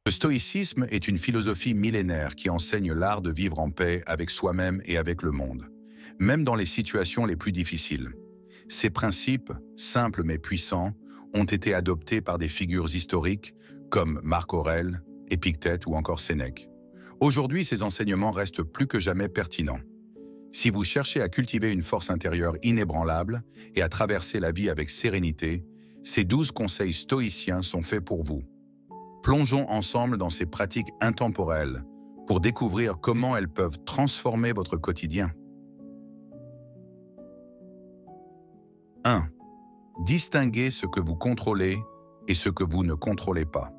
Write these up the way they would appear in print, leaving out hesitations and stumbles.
Le stoïcisme est une philosophie millénaire qui enseigne l'art de vivre en paix avec soi-même et avec le monde, même dans les situations les plus difficiles. Ces principes, simples mais puissants, ont été adoptés par des figures historiques comme Marc Aurèle, Épictète ou encore Sénèque. Aujourd'hui, ces enseignements restent plus que jamais pertinents. Si vous cherchez à cultiver une force intérieure inébranlable et à traverser la vie avec sérénité, ces 12 conseils stoïciens sont faits pour vous. Plongeons ensemble dans ces pratiques intemporelles pour découvrir comment elles peuvent transformer votre quotidien. 1. Distinguez ce que vous contrôlez et ce que vous ne contrôlez pas.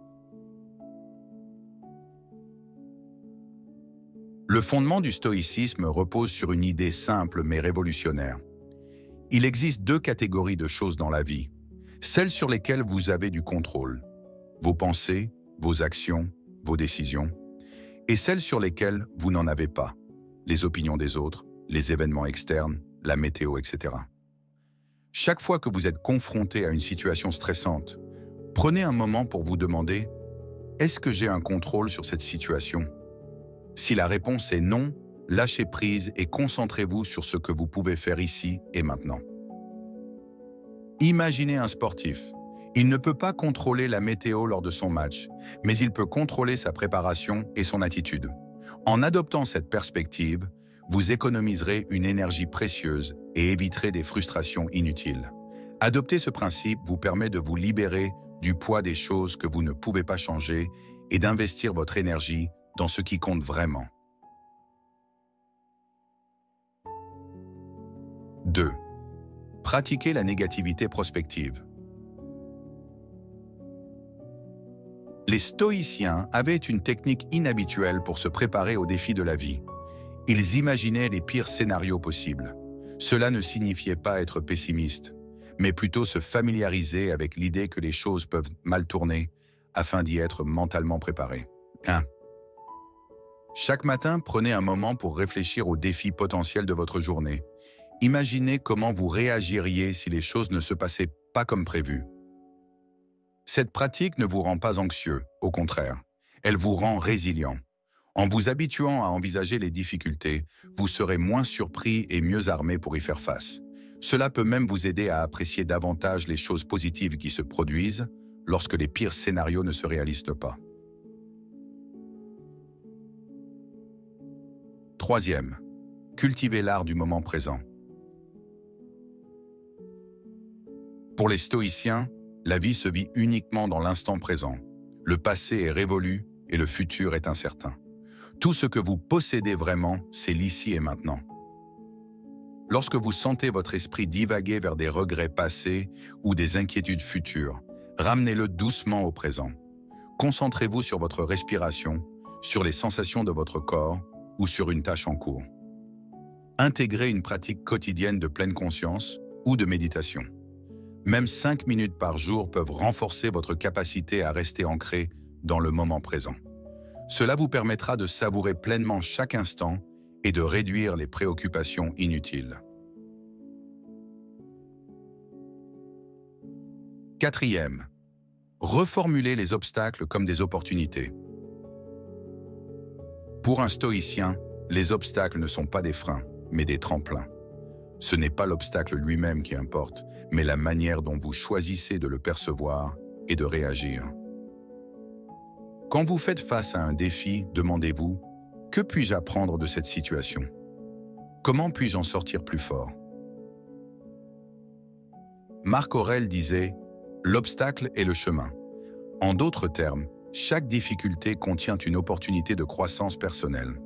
Le fondement du stoïcisme repose sur une idée simple mais révolutionnaire. Il existe deux catégories de choses dans la vie, celles sur lesquelles vous avez du contrôle, vos pensées, vos actions, vos décisions, et celles sur lesquelles vous n'en avez pas, les opinions des autres, les événements externes, la météo, etc. Chaque fois que vous êtes confronté à une situation stressante, prenez un moment pour vous demander « Est-ce que j'ai un contrôle sur cette situation ?» Si la réponse est non, lâchez prise et concentrez-vous sur ce que vous pouvez faire ici et maintenant. Imaginez un sportif. Il ne peut pas contrôler la météo lors de son match, mais il peut contrôler sa préparation et son attitude. En adoptant cette perspective, vous économiserez une énergie précieuse et éviterez des frustrations inutiles. Adopter ce principe vous permet de vous libérer du poids des choses que vous ne pouvez pas changer et d'investir votre énergie dans ce qui compte vraiment. 2. Pratiquez la négativité prospective. Les stoïciens avaient une technique inhabituelle pour se préparer aux défis de la vie. Ils imaginaient les pires scénarios possibles. Cela ne signifiait pas être pessimiste, mais plutôt se familiariser avec l'idée que les choses peuvent mal tourner afin d'y être mentalement préparé. 1. Chaque matin, prenez un moment pour réfléchir aux défis potentiels de votre journée. Imaginez comment vous réagiriez si les choses ne se passaient pas comme prévu. Cette pratique ne vous rend pas anxieux, au contraire. Elle vous rend résilient. En vous habituant à envisager les difficultés, vous serez moins surpris et mieux armé pour y faire face. Cela peut même vous aider à apprécier davantage les choses positives qui se produisent lorsque les pires scénarios ne se réalisent pas. 3. Cultivez l'art du moment présent. Pour les stoïciens, la vie se vit uniquement dans l'instant présent. Le passé est révolu et le futur est incertain. Tout ce que vous possédez vraiment, c'est l'ici et maintenant. Lorsque vous sentez votre esprit divaguer vers des regrets passés ou des inquiétudes futures, ramenez-le doucement au présent. Concentrez-vous sur votre respiration, sur les sensations de votre corps ou sur une tâche en cours. Intégrez une pratique quotidienne de pleine conscience ou de méditation. Même 5 minutes par jour peuvent renforcer votre capacité à rester ancré dans le moment présent. Cela vous permettra de savourer pleinement chaque instant et de réduire les préoccupations inutiles. 4. Reformulez les obstacles comme des opportunités. Pour un stoïcien, les obstacles ne sont pas des freins, mais des tremplins. Ce n'est pas l'obstacle lui-même qui importe, mais la manière dont vous choisissez de le percevoir et de réagir. Quand vous faites face à un défi, demandez-vous « Que puis-je apprendre de cette situation ? Comment puis-je en sortir plus fort ?» Marc Aurèle disait « L'obstacle est le chemin ». En d'autres termes, chaque difficulté contient une opportunité de croissance personnelle.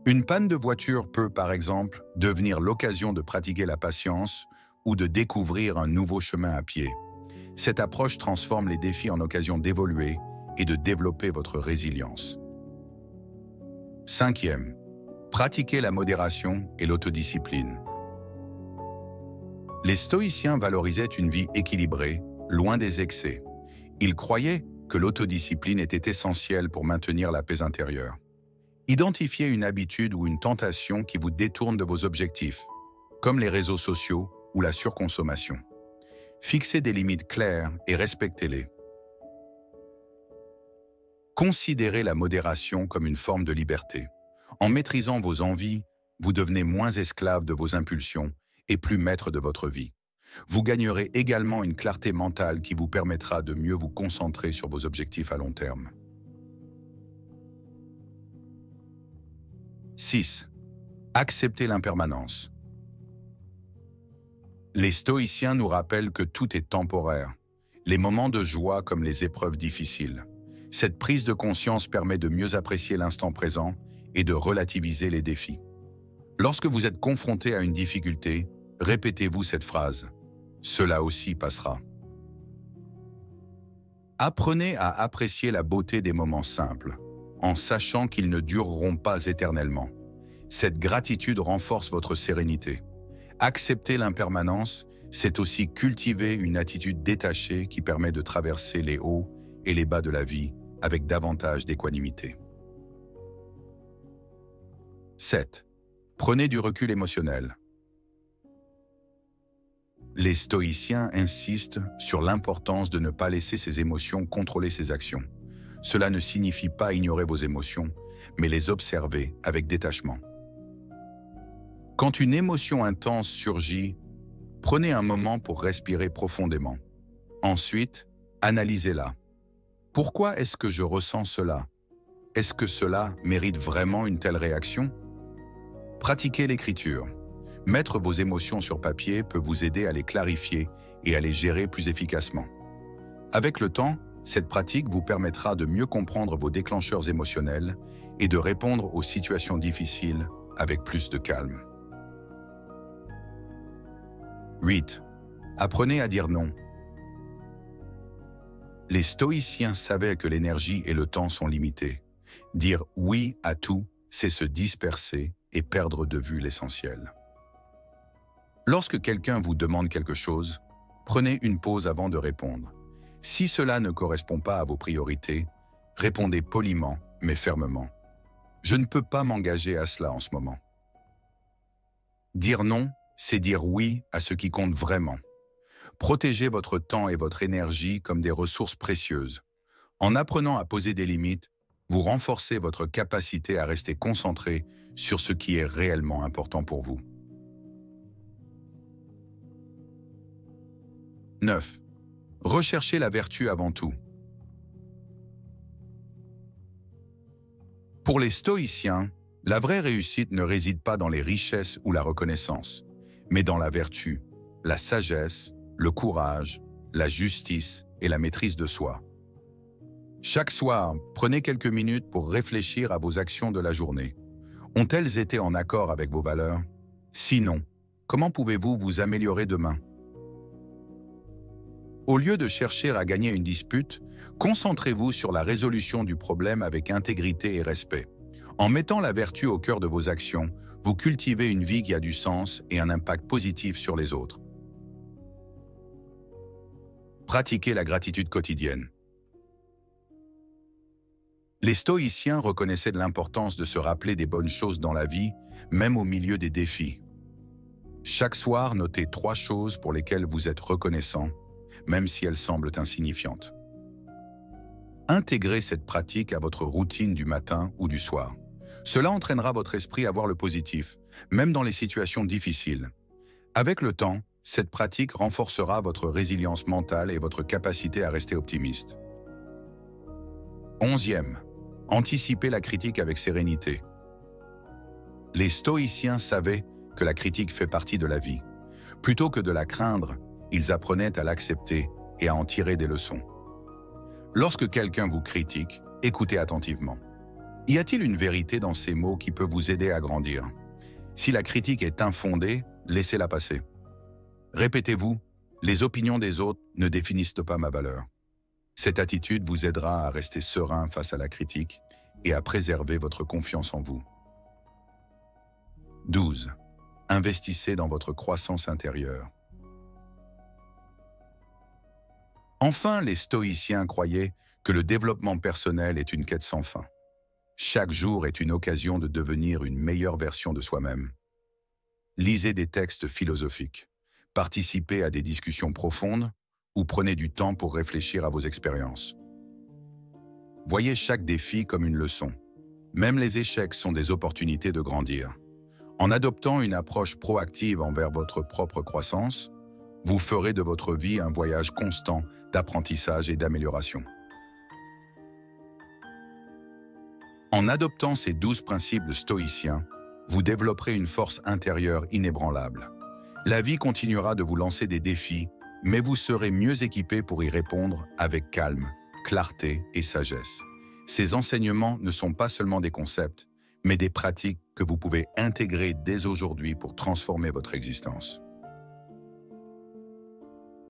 Une panne de voiture peut, par exemple, devenir l'occasion de pratiquer la patience ou de découvrir un nouveau chemin à pied. Cette approche transforme les défis en occasion d'évoluer et de développer votre résilience. 5. Pratiquez la modération et l'autodiscipline. Les stoïciens valorisaient une vie équilibrée, loin des excès. Ils croyaient que l'autodiscipline était essentielle pour maintenir la paix intérieure. Identifiez une habitude ou une tentation qui vous détourne de vos objectifs, comme les réseaux sociaux ou la surconsommation. Fixez des limites claires et respectez-les. Considérez la modération comme une forme de liberté. En maîtrisant vos envies, vous devenez moins esclave de vos impulsions et plus maître de votre vie. Vous gagnerez également une clarté mentale qui vous permettra de mieux vous concentrer sur vos objectifs à long terme. 6. Acceptez l'impermanence. Les stoïciens nous rappellent que tout est temporaire, les moments de joie comme les épreuves difficiles. Cette prise de conscience permet de mieux apprécier l'instant présent et de relativiser les défis. Lorsque vous êtes confronté à une difficulté, répétez-vous cette phrase. Cela aussi passera. Apprenez à apprécier la beauté des moments simples, en sachant qu'ils ne dureront pas éternellement. Cette gratitude renforce votre sérénité. Accepter l'impermanence, c'est aussi cultiver une attitude détachée qui permet de traverser les hauts et les bas de la vie avec davantage d'équanimité. 7. Prenez du recul émotionnel. Les stoïciens insistent sur l'importance de ne pas laisser ses émotions contrôler ses actions. Cela ne signifie pas ignorer vos émotions, mais les observer avec détachement. Quand une émotion intense surgit, prenez un moment pour respirer profondément. Ensuite, analysez-la. Pourquoi est-ce que je ressens cela? Est-ce que cela mérite vraiment une telle réaction? Pratiquez l'écriture. Mettre vos émotions sur papier peut vous aider à les clarifier et à les gérer plus efficacement. Avec le temps, cette pratique vous permettra de mieux comprendre vos déclencheurs émotionnels et de répondre aux situations difficiles avec plus de calme. 8. Apprenez à dire non. Les stoïciens savaient que l'énergie et le temps sont limités. Dire oui à tout, c'est se disperser et perdre de vue l'essentiel. Lorsque quelqu'un vous demande quelque chose, prenez une pause avant de répondre. Si cela ne correspond pas à vos priorités, répondez poliment mais fermement. Je ne peux pas m'engager à cela en ce moment. Dire non, c'est dire oui à ce qui compte vraiment. Protégez votre temps et votre énergie comme des ressources précieuses. En apprenant à poser des limites, vous renforcez votre capacité à rester concentré sur ce qui est réellement important pour vous. 9. Recherchez la vertu avant tout. Pour les stoïciens, la vraie réussite ne réside pas dans les richesses ou la reconnaissance, mais dans la vertu, la sagesse, le courage, la justice et la maîtrise de soi. Chaque soir, prenez quelques minutes pour réfléchir à vos actions de la journée. Ont-elles été en accord avec vos valeurs? Sinon, comment pouvez-vous vous améliorer demain? Au lieu de chercher à gagner une dispute, concentrez-vous sur la résolution du problème avec intégrité et respect. En mettant la vertu au cœur de vos actions, vous cultivez une vie qui a du sens et un impact positif sur les autres. Pratiquez la gratitude quotidienne. Les stoïciens reconnaissaient de l'importance de se rappeler des bonnes choses dans la vie, même au milieu des défis. Chaque soir, notez 3 choses pour lesquelles vous êtes reconnaissant, même si elles semblent insignifiantes. Intégrez cette pratique à votre routine du matin ou du soir. Cela entraînera votre esprit à voir le positif, même dans les situations difficiles. Avec le temps, cette pratique renforcera votre résilience mentale et votre capacité à rester optimiste. 11e. Anticipez la critique avec sérénité. Les stoïciens savaient que la critique fait partie de la vie. Plutôt que de la craindre, ils apprenaient à l'accepter et à en tirer des leçons. Lorsque quelqu'un vous critique, écoutez attentivement. Y a-t-il une vérité dans ces mots qui peut vous aider à grandir? Si la critique est infondée, laissez-la passer. Répétez-vous, les opinions des autres ne définissent pas ma valeur. Cette attitude vous aidera à rester serein face à la critique et à préserver votre confiance en vous. 12. Investissez dans votre croissance intérieure. Enfin, les stoïciens croyaient que le développement personnel est une quête sans fin. Chaque jour est une occasion de devenir une meilleure version de soi-même. Lisez des textes philosophiques, participez à des discussions profondes ou prenez du temps pour réfléchir à vos expériences. Voyez chaque défi comme une leçon. Même les échecs sont des opportunités de grandir. En adoptant une approche proactive envers votre propre croissance, vous ferez de votre vie un voyage constant d'apprentissage et d'amélioration. En adoptant ces 12 principes stoïciens, vous développerez une force intérieure inébranlable. La vie continuera de vous lancer des défis, mais vous serez mieux équipé pour y répondre avec calme, clarté et sagesse. Ces enseignements ne sont pas seulement des concepts, mais des pratiques que vous pouvez intégrer dès aujourd'hui pour transformer votre existence.